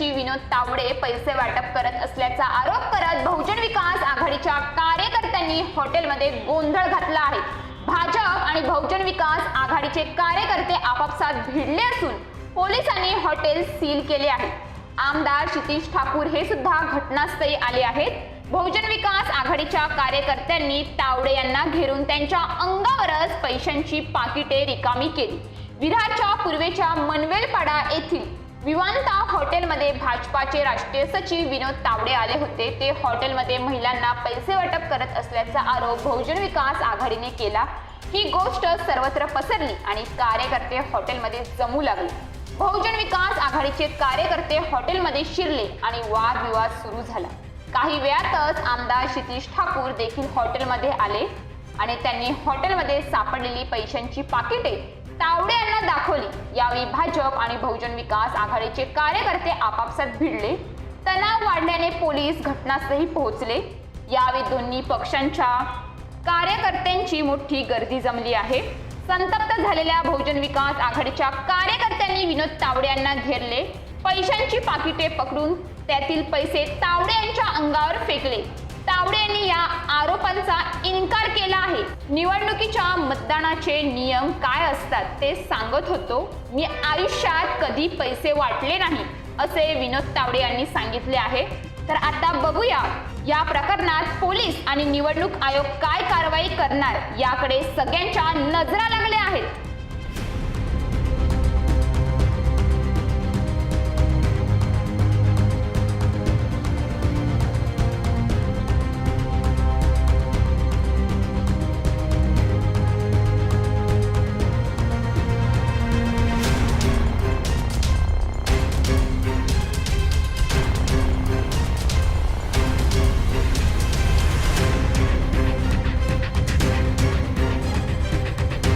सचिव विनोद तावडे पैसे वाटप करत असल्याचा आरोप करत बहुजन विकास आघाडीच्या कार्यकर्त्यांनी हॉटेलमध्ये गोंधळ घातला आहे। भाजप आणि बहुजन विकास आघाडीचे कार्यकर्ते आपापसात भिडले असून पोलिसांनी हॉटेल सील केले आहे। आमदार क्षितिज ठाकूर हे सुद्धा घटनास्थळी आले आहेत। बहुजन विकास आघाडीच्या कार्यकर्त्यांनी तावडे यांना घेरून त्यांच्या अंगावरच पैशांची पाकिटे रिकामी केली। विरारच्या पूर्वेच्या मनवेलपाडा येथील विवांता हॉटेलमध्ये भाजपाचे राष्ट्रीय सचिव विनोद तावडे आले होते। ते हॉटेलमध्ये महिलांना पैसे वाटप करत असल्याचा आरोप बहुजन विकास आघाडीने केला। ही गोष्ट सर्वत्र पसरली आणि कार्यकर्ते हॉटेलमध्ये जमू लागले। बहुजन विकास आघाडीचे कार्यकर्ते हॉटेलमध्ये शिरले आणि वादविवाद सुरू झाला। काही वेळातच आमदार क्षितिज ठाकूर देखील हॉटेलमध्ये आले आणि त्यांनी हॉटेलमध्ये सापडलेली पैशांची पाकिटे तावडे यांना दाखवली। यावेळी भाजप आणि बहुजन विकास आघाडीचे कार्यकर्ते आपापसात भिडले। तणाव वाढल्याने पोलीस घटनास्थळी पोहोचले। यावेळी दोन्ही पक्षांच्या कार्यकर्त्यांची मोठी गर्दी जमली आहे। संतप्त झालेल्या बहुजन विकास आघाडीच्या कार्यकर्त्यांनी विनोद तावडे यांना घेरले। पैशांची पाकिटे पकडून त्यातील पैसे तावडे यांच्या अंगावर फेकले। तावडे यांनी या आरोपांचा इन्कार केला आहे। निवडणुकीच्या मतदानाचे नियम काय असतात ते सांगत होतो। मी आयुष्यात कधी पैसे वाटले नाही असे विनोद तावडे यांनी सांगितले आहे। तर आता बघूया या प्रकरणात पोलीस आणि निवडणूक आयोग काय कारवाई करणार याकडे सगळ्यांच्या नजरा लागल्या आहेत।